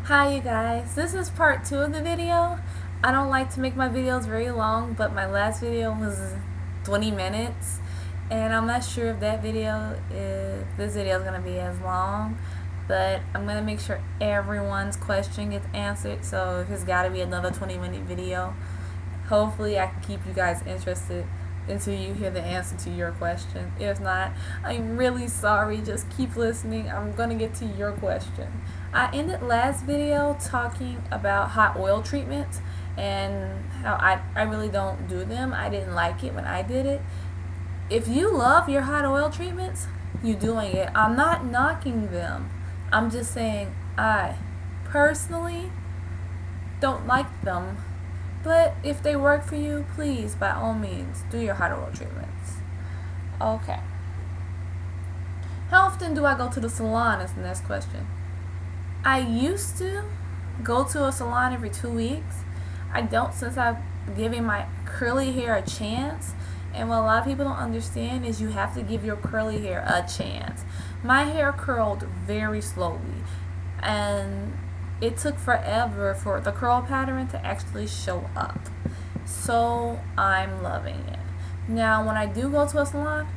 Hi you guys, this is part 2 of the video. I don't like to make my videos very long, but my last video was 20 minutes and I'm not sure if this video is going to be as long, but I'm going to make sure everyone's question gets answered. So if it's got to be another 20-minute video, hopefully I can keep you guys interested until you hear the answer to your question. If not, I'm really sorry. Just keep listening. I'm going to get to your question. I ended last video talking about hot oil treatments and how I really don't do them. I didn't like it when I did it. If you love your hot oil treatments, you're doing it. I'm not knocking them. I'm just saying I personally don't like them. But if they work for you, please, by all means, do your hot oil treatments. Okay. How often do I go to the salon is the next question. I used to go to a salon every 2 weeks. I don't since I've given my curly hair a chance. And what a lot of people don't understand is you have to give your curly hair a chance. My hair curled very slowly. And it took forever for the curl pattern to actually show up. So I'm loving it. Now when I do go to a salon,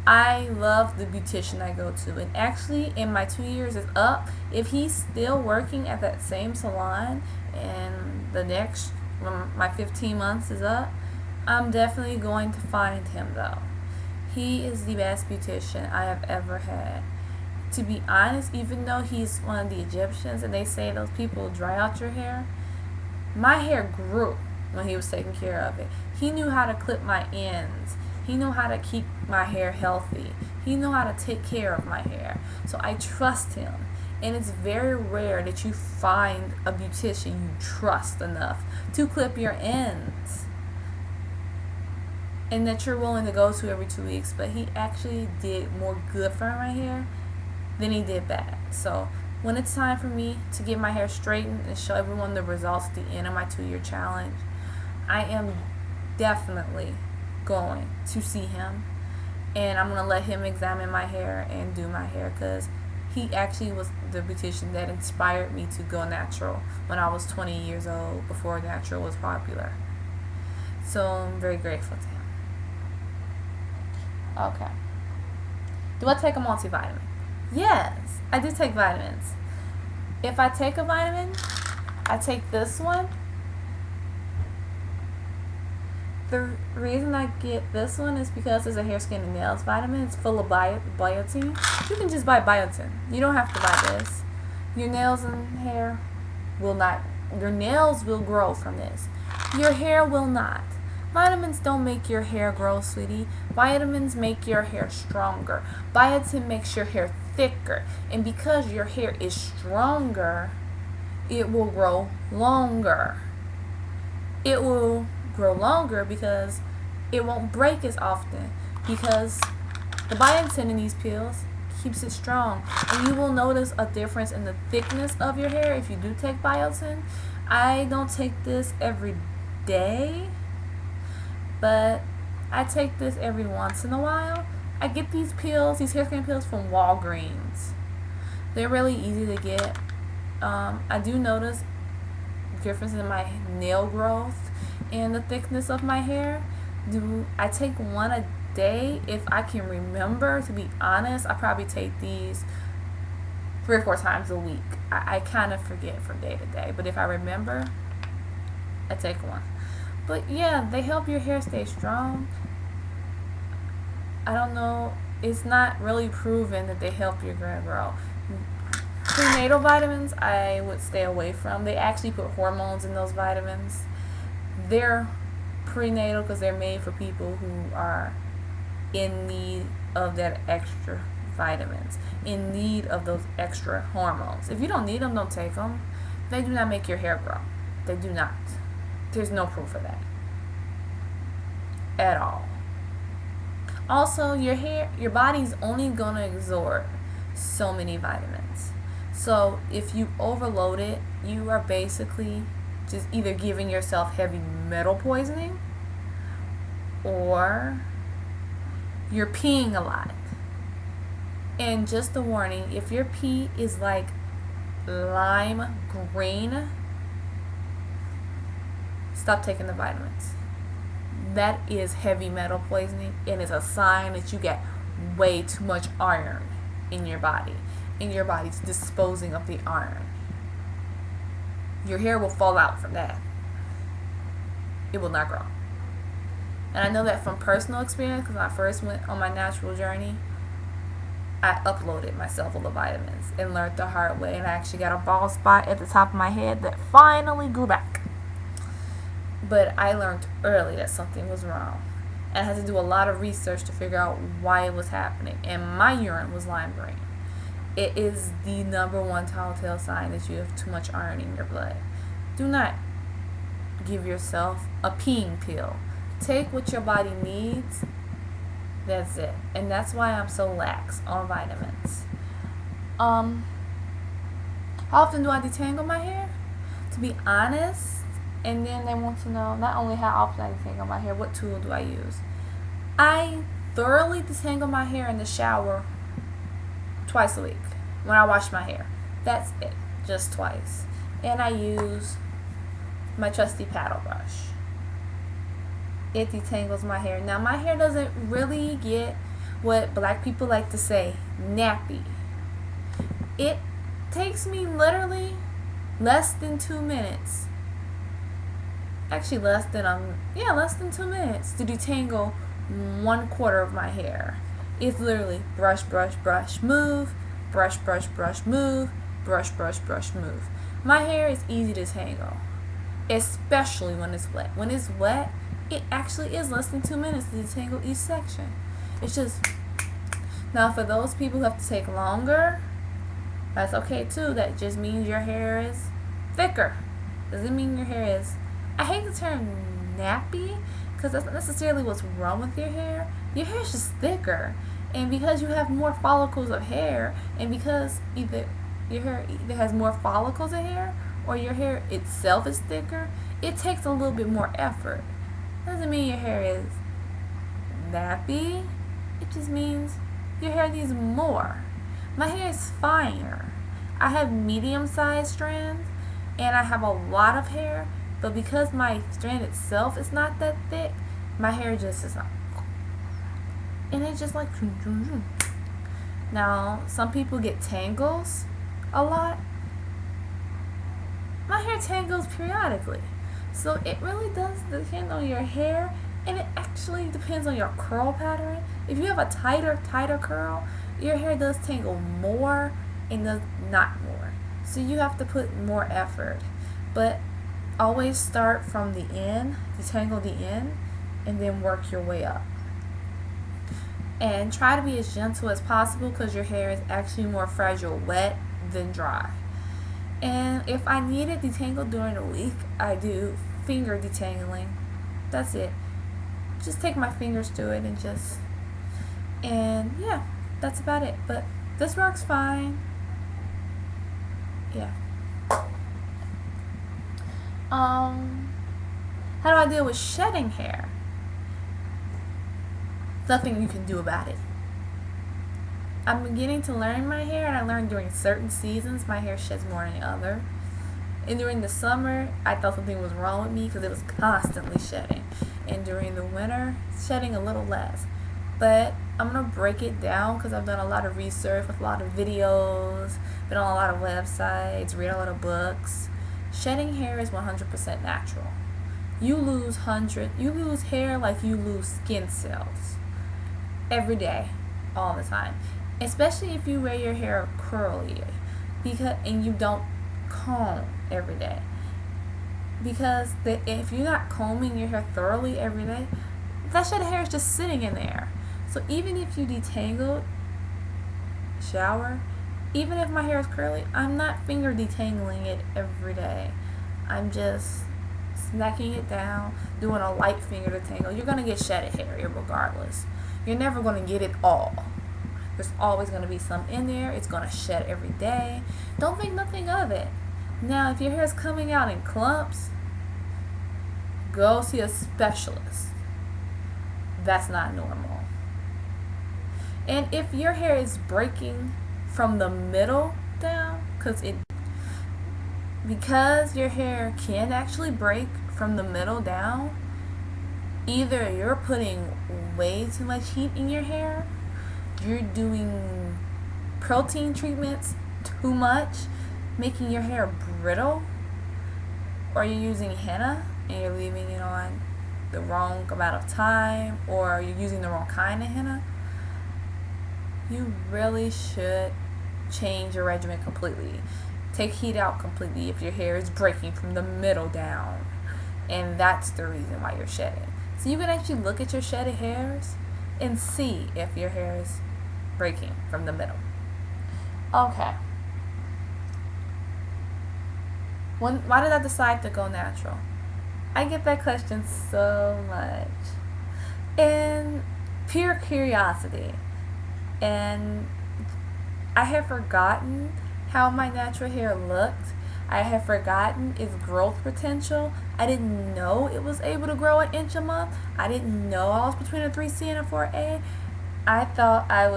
I love the beautician I go to. And actually in my 2 years is up, if he's still working at that same salon and when my 15 months is up, I'm definitely going to find him though. He is the best beautician I have ever had. To be honest, even though he's one of the Egyptians and they say those people dry out your hair, my hair grew when he was taking care of it. He knew how to clip my ends. He knew how to keep my hair healthy. He knew how to take care of my hair. So I trust him. And it's very rare that you find a beautician you trust enough to clip your ends and that you're willing to go to every 2 weeks. But he actually did more good for my hair than he did bad. So when it's time for me to get my hair straightened and show everyone the results at the end of my 2-year challenge, I am definitely going to see him, and I'm going to let him examine my hair and do my hair, because he actually was the beautician that inspired me to go natural when I was 20 years old, before natural was popular. So I'm very grateful to him. Okay. Do I take a multivitamin? Yes, I do take vitamins. If I take a vitamin, I take this one. The reason I get this one is because it's a hair, skin, and nails vitamin. It's full of biotin. You can just buy biotin. You don't have to buy this. Your nails and hair will not. Your nails will grow from this. Your hair will not. Vitamins don't make your hair grow, sweetie. Vitamins make your hair stronger. Biotin makes your hair thicker. And because your hair is stronger, it will grow longer. It will grow longer because it won't break as often, because the biotin in these pills keeps it strong. And you will notice a difference in the thickness of your hair if you do take biotin. I don't take this every day, but I take this every once in a while. I get these pills, these hair skin pills, from Walgreens. They're really easy to get. I do notice difference in my nail growth and the thickness of my hair. I take one a day if I can remember. To be honest, I probably take these 3 or 4 times a week. I kind of forget from day to day, but if I remember, I take one. But yeah, they help your hair stay strong. I don't know, it's not really proven that they help your hair grow. Prenatal vitamins I would stay away from. They actually put hormones in those vitamins. They're prenatal because they're made for people who are in need of that extra vitamins, in need of those extra hormones. If you don't need them, don't take them. They do not make your hair grow. They do not. There's no proof of that at all. Also, your body's only gonna absorb so many vitamins. So if you overload it, you are basically just either giving yourself heavy metal poisoning, or you're peeing a lot. And just a warning, if your pee is like lime green, stop taking the vitamins. That is heavy metal poisoning, and it's a sign that you get way too much iron in your body, and your body's disposing of the iron. Your hair will fall out from that. It will not grow. And I know that from personal experience, because when I first went on my natural journey, I uploaded myself full of vitamins and learned the hard way, and I actually got a bald spot at the top of my head that finally grew back. But I learned early that something was wrong, and I had to do a lot of research to figure out why it was happening. And my urine was lime green. It is the number one telltale sign that you have too much iron in your blood. Do not give yourself a peeing pill. Take what your body needs. That's it. And that's why I'm so lax on vitamins. How often do I detangle my hair? To be honest, and then they want to know not only how often I detangle my hair, what tool do I use. I thoroughly detangle my hair in the shower twice a week when I wash my hair. That's it, just twice. And I use my trusty paddle brush. It detangles my hair. Now, my hair doesn't really get what black people like to say, nappy. It takes me literally less than 2 minutes. Actually, less than 2 minutes to detangle 1/4 of my hair. It's literally brush, brush, brush, move, brush, brush, brush, move, brush, brush, brush, move. My hair is easy to tangle, especially when it's wet. When it's wet, it actually is less than 2 minutes to detangle each section. It's just, now for those people who have to take longer, that's okay too. That just means your hair is thicker. Doesn't mean your hair is, I hate the term nappy, because that's not necessarily what's wrong with your hair. Your hair is just thicker. And because you have more follicles of hair, and because either your hair either has more follicles of hair, or your hair itself is thicker, it takes a little bit more effort. Doesn't mean your hair is nappy. It just means your hair needs more. My hair is finer. I have medium-sized strands, and I have a lot of hair, but because my strand itself is not that thick, my hair just is not. And it's just like, now some people get tangles a lot. My hair tangles periodically. So it really does depend on your hair, and it actually depends on your curl pattern. If you have a tighter curl, your hair does tangle more and does not more. So you have to put more effort. But always start from the end, detangle the end, and then work your way up. And try to be as gentle as possible, because your hair is actually more fragile wet than dry. And if I need it detangled during the week, I do finger detangling. That's it. Just take my fingers to it and yeah, that's about it. But this works fine. Yeah. How do I deal with shedding hair? Nothing you can do about it. I'm beginning to learn my hair, and I learned during certain seasons my hair sheds more than the other. And during the summer, I thought something was wrong with me because it was constantly shedding. And during the winter, shedding a little less. But I'm going to break it down because I've done a lot of research with a lot of videos, been on a lot of websites, read a lot of books. Shedding hair is 100% natural. You lose hair like you lose skin cells every day, all the time. Especially if you wear your hair curly and you don't comb every day. Because if you're not combing your hair thoroughly every day, that shed hair is just sitting in there. So even if you detangle, shower, even if my hair is curly, I'm not finger detangling it every day. I'm just snacking it down, doing a light finger detangle. You're going to get shedded hair regardless. You're never going to get it all. There's always going to be some in there. It's going to shed every day. Don't think nothing of it. Now, if your hair is coming out in clumps, go see a specialist. That's not normal. And if your hair is breaking from the middle down, because because your hair can actually break from the middle down, either you're putting way too much heat in your hair, you're doing protein treatments too much, making your hair brittle, or you're using henna and you're leaving it on the wrong amount of time, or you're using the wrong kind of henna. You really should change your regimen completely. Take heat out completely if your hair is breaking from the middle down, and that's the reason why you're shedding. So you can actually look at your shedded hairs and see if your hair is breaking from the middle. Okay. Why did I decide to go natural? I get that question so much. And pure curiosity. And I have forgotten how my natural hair looked. I have forgotten its growth potential. I didn't know it was able to grow an inch a month. I didn't know I was between a 3C and a 4A. I thought I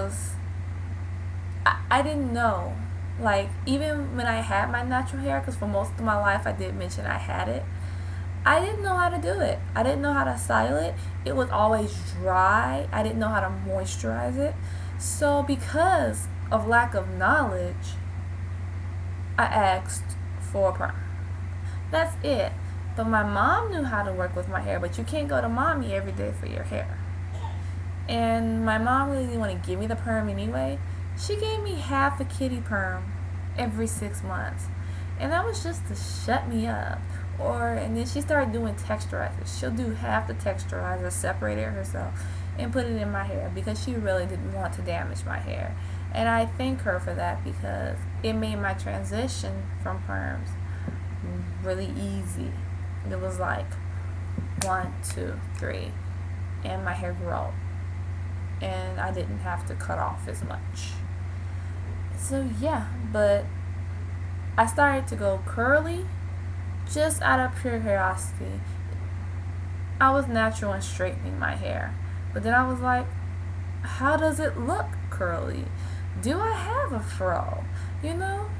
didn't know. Like, even when I had my natural hair, because for most of my life I did mention I had it, I didn't know how to do it. I didn't know how to style it. It was always dry. I didn't know how to moisturize it. So because of lack of knowledge, I asked for a perm. That's it. But my mom knew how to work with my hair, but you can't go to mommy every day for your hair. And my mom really didn't want to give me the perm anyway. She gave me half a kitty perm every 6 months. And that was just to shut me up. And then she started doing texturizers. She'll do half the texturizer, separate it herself, and put it in my hair because she really didn't want to damage my hair. And I thank her for that because it made my transition from perms really easy. It was like 1, 2, 3, and my hair grew. And I didn't have to cut off as much. So yeah, but I started to go curly just out of pure curiosity. I was natural in straightening my hair, but then I was like, how does it look curly? Do I have a fro? You know?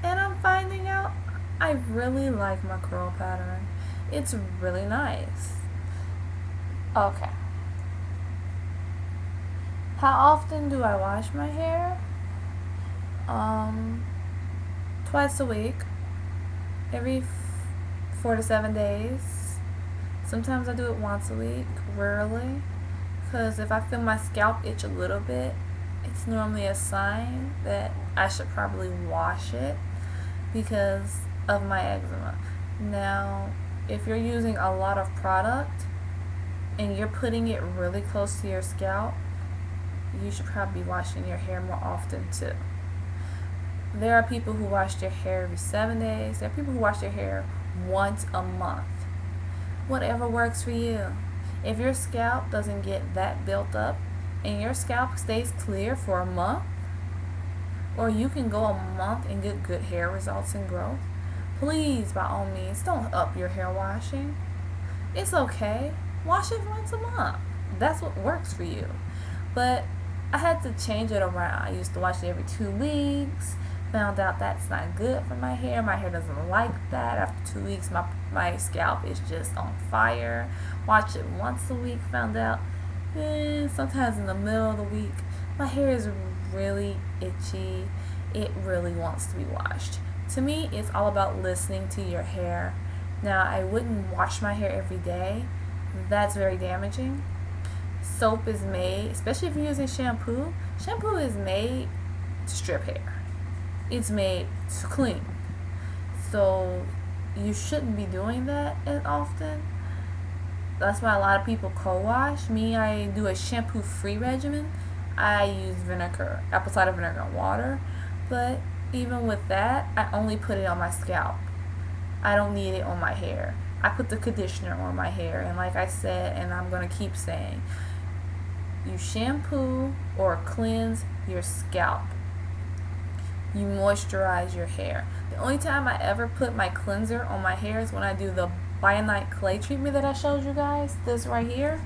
And I'm finding out I really like my curl pattern. It's really nice. Okay. How often do I wash my hair? Twice a week. Every 4 to 7 days. Sometimes I do it once a week, rarely. Because if I feel my scalp itch a little bit, it's normally a sign that I should probably wash it because of my eczema. Now, if you're using a lot of product and you're putting it really close to your scalp, you should probably be washing your hair more often too. There are people who wash their hair every 7 days. There are people who wash their hair once a month. Whatever works for you. If your scalp doesn't get that built up and your scalp stays clear for a month, or you can go a month and get good hair results and growth, please, by all means, don't up your hair washing. It's okay. Wash it once a month. That's what works for you. But I had to change it around. I used to wash it every 2 weeks. Found out that's not good for my hair. My hair doesn't like that. After 2 weeks, my scalp is just on fire. Watch it once a week. Found out sometimes in the middle of the week, my hair is really itchy. It really wants to be washed. To me, it's all about listening to your hair. Now, I wouldn't wash my hair every day. That's very damaging. Soap is made, especially if you're using shampoo. Shampoo is made to strip hair. It's made to clean. So you shouldn't be doing that as often. That's why a lot of people co-wash. Me, I do a shampoo-free regimen. I use vinegar, apple cider vinegar and water. But even with that, I only put it on my scalp. I don't need it on my hair. I put the conditioner on my hair. And like I said, and I'm going to keep saying, you shampoo or cleanse your scalp. You moisturize your hair. The only time I ever put my cleanser on my hair is when I do the Bionite clay treatment that I showed you guys, this right here,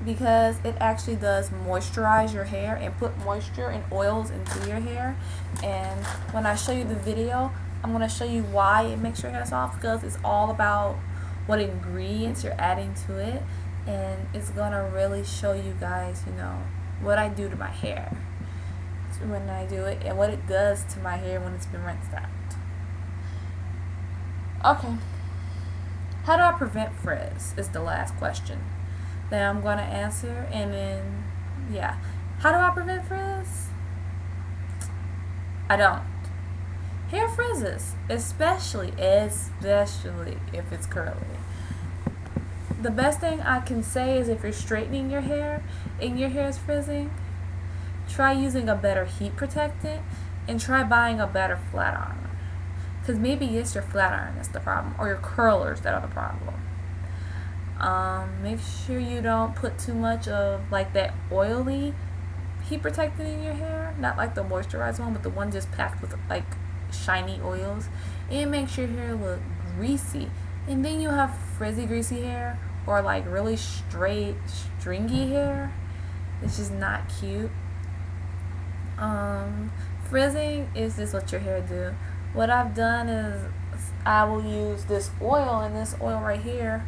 because it actually does moisturize your hair and put moisture and oils into your hair. And when I show you the video, I'm going to show you why it makes your hair soft, because it's all about what ingredients you're adding to it, and it's going to really show you guys, you know, what I do to my hair when I do it and what it does to my hair when it's been rinsed out. Okay. How do I prevent frizz is the last question that I'm going to answer. And then, yeah. How do I prevent frizz? I don't. Hair frizzes, especially if it's curly. The best thing I can say is if you're straightening your hair and your hair is frizzing, try using a better heat protectant and try buying a better flat iron. Because maybe it's your flat iron that's the problem, or your curlers that are the problem. Make sure you don't put too much of like that oily heat protectant in your hair, not like the moisturized one, but the one just packed with like shiny oils. It makes your hair look greasy, and then you have frizzy greasy hair or like really straight stringy hair. It's just not cute. Frizzing is just what your hair do. What I've done is I will use this oil, and this oil right here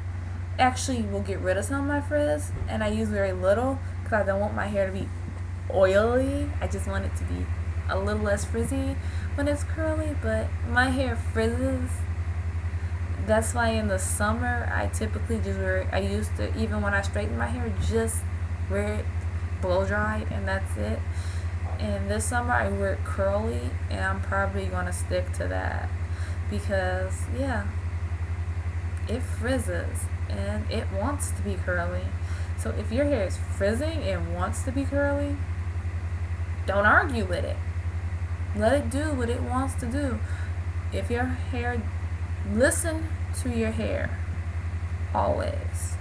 actually will get rid of some of my frizz, and I use very little because I don't want my hair to be oily. I just want it to be a little less frizzy when it's curly, but my hair frizzes. That's why in the summer I typically just wear it. I used to, even when I straighten my hair, just wear it blow dried, and that's it. And this summer I wear it curly, and I'm probably going to stick to that because, yeah, it frizzes and it wants to be curly. So if your hair is frizzing and wants to be curly, don't argue with it. Let it do what it wants to do. If your hair, listen to your hair always.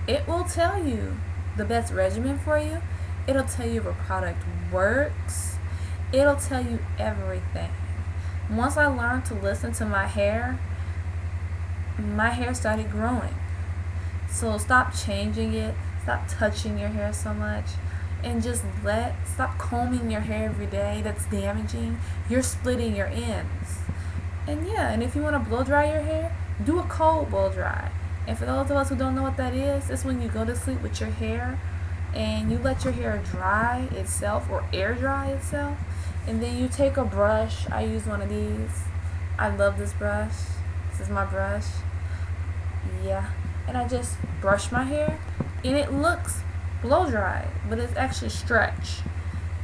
It will tell you the best regimen for you. It'll tell you if a product works. It'll tell you everything. Once I learned to listen to my hair started growing. So stop changing it. Stop touching your hair so much. And just stop combing your hair every day. That's damaging. You're splitting your ends. And yeah, and if you want to blow dry your hair, do a cold blow dry. And for those of us who don't know what that is, it's when you go to sleep with your hair and you let your hair dry itself or air dry itself, and then you take a brush. I use one of these. I love this brush. This is my brush. Yeah. And I just brush my hair, and it looks blow dry, but it's actually stretch.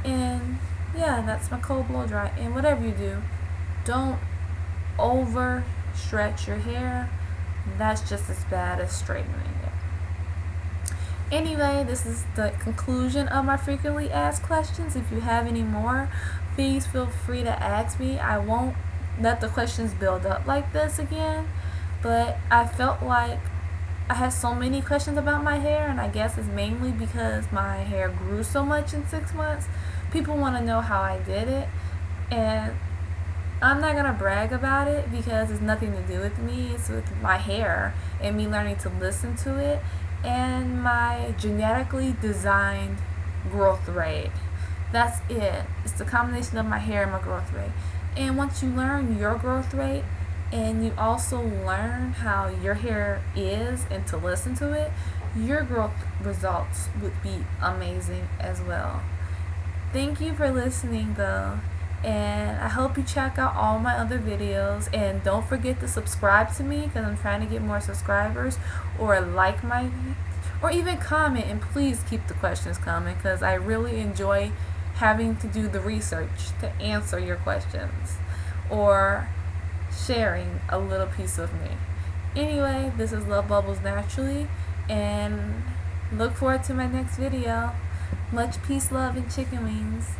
And yeah, that's my cold blow dry. And whatever you do, don't over stretch your hair. That's just as bad as straightening it. Anyway, this is the conclusion of my frequently asked questions. If you have any more, please feel free to ask me. I won't let the questions build up like this again, but I felt like I had so many questions about my hair, and I guess it's mainly because my hair grew so much in 6 months. People want to know how I did it, and I'm not going to brag about it because it's nothing to do with me. It's with my hair and me learning to listen to it and my genetically designed growth rate. That's it. It's the combination of my hair and my growth rate. And once you learn your growth rate and you also learn how your hair is and to listen to it, your growth results would be amazing as well. Thank you for listening though. And I hope you check out all my other videos, and don't forget to subscribe to me because I'm trying to get more subscribers, or or even comment, and please keep the questions coming because I really enjoy having to do the research to answer your questions or sharing a little piece of me. Anyway, this is Love Bubbles Naturally, and look forward to my next video. Much peace, love, and chicken wings.